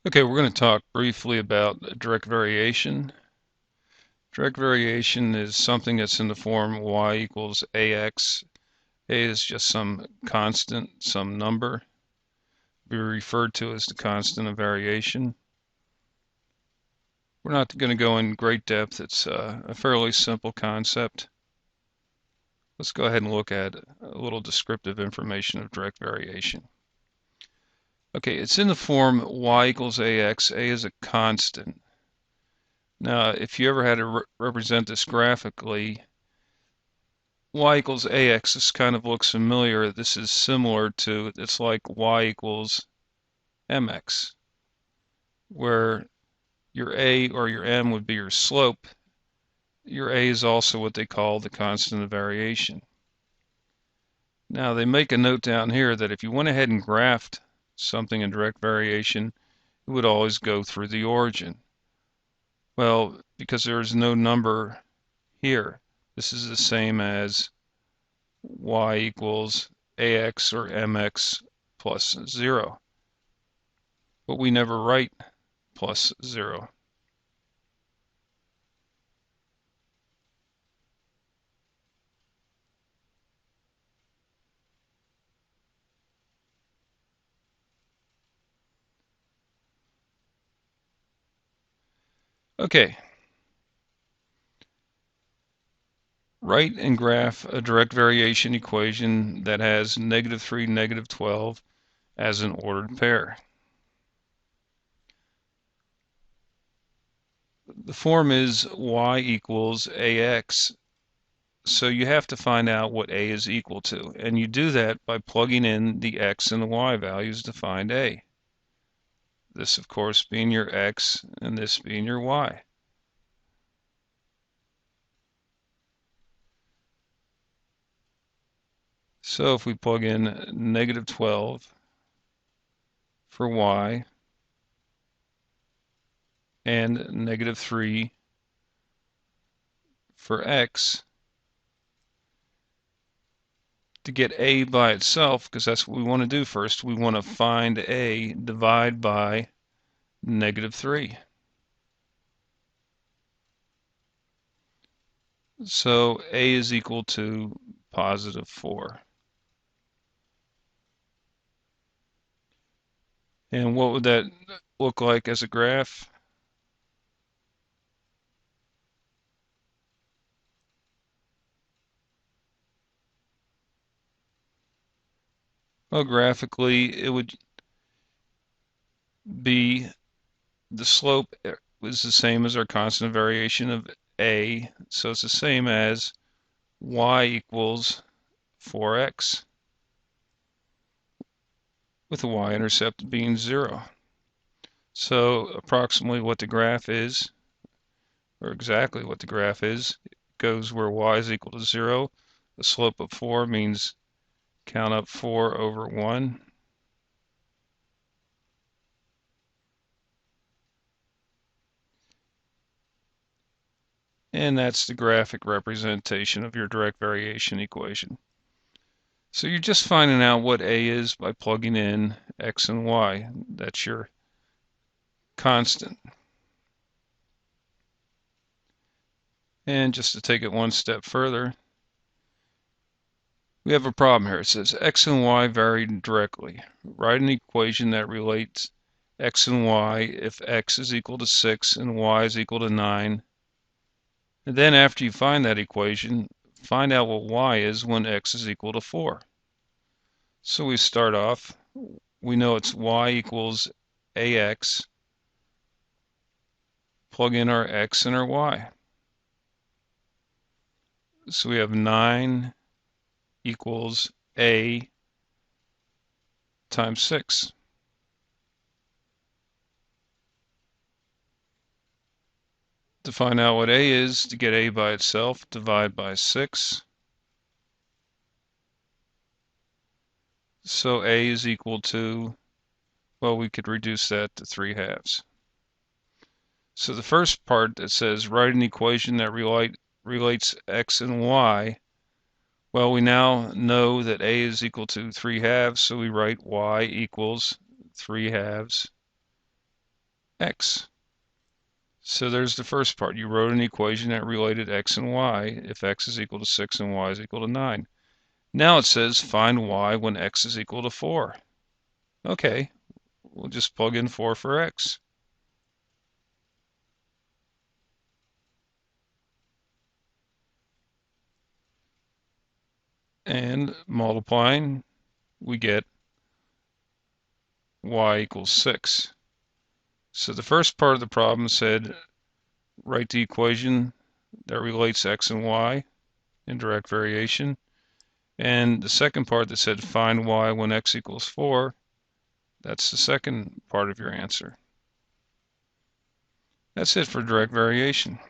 Okay, we're going to talk briefly about direct variation. Direct variation is something that's in the form y equals ax. A is just some constant, some number. We refer to as the constant of variation. We're not going to go in great depth. It's a fairly simple concept. Let's go ahead and look at a little descriptive information of direct variation. Okay, it's in the form y equals ax. A is a constant. Now, if you ever had to represent this graphically, y equals ax, this kind of looks familiar. This is similar to, it's like y equals mx, where your a or your m would be your slope. Your a is also what they call the constant of variation. Now, they make a note down here that if you went ahead and graphed something in direct variation, it would always go through the origin. Well, because there is no number here, this is the same as y equals ax or mx plus 0. But we never write plus 0. Okay. Write and graph a direct variation equation that has -3, -12 as an ordered pair. The form is y equals ax, so you have to find out what a is equal to, and you do that by plugging in the x and the y values to find a. This, of course, being your x and this being your y. So if we plug in -12 for y and -3 for x, to get a by itself, because that's what we want to do first, we want to find a, divide by -3. So a is equal to +4. And what would that look like as a graph? Well, graphically, it would be the slope was the same as our constant variation of a, so it's the same as y equals 4x, with the y-intercept being 0. So approximately what the graph is, or exactly what the graph is, goes where y is equal to 0. The slope of 4 means count up 4 over 1. And that's the graphic representation of your direct variation equation. So you're just finding out what a is by plugging in x and y. That's your constant. And just to take it one step further, we have a problem here. It says x and y vary directly. Write an equation that relates x and y if x is equal to 6 and y is equal to 9. And then after you find that equation, find out what y is when x is equal to 4. So we start off, we know it's y equals ax, plug in our x and our y. So we have 9 equals a times 6. To find out what a is, to get a by itself, divide by 6. So a is equal to, well, we could reduce that to 3/2. So the first part that says write an equation that relates x and y, well, we now know that a is equal to 3/2, so we write y equals 3/2 x. So there's the first part. You wrote an equation that related x and y if x is equal to 6 and y is equal to 9. Now it says find y when x is equal to 4. Okay, we'll just plug in 4 for x. And multiplying, we get y equals 6. So the first part of the problem said write the equation that relates x and y in direct variation. And the second part that said find y when x equals 4, that's the second part of your answer. That's it for direct variation.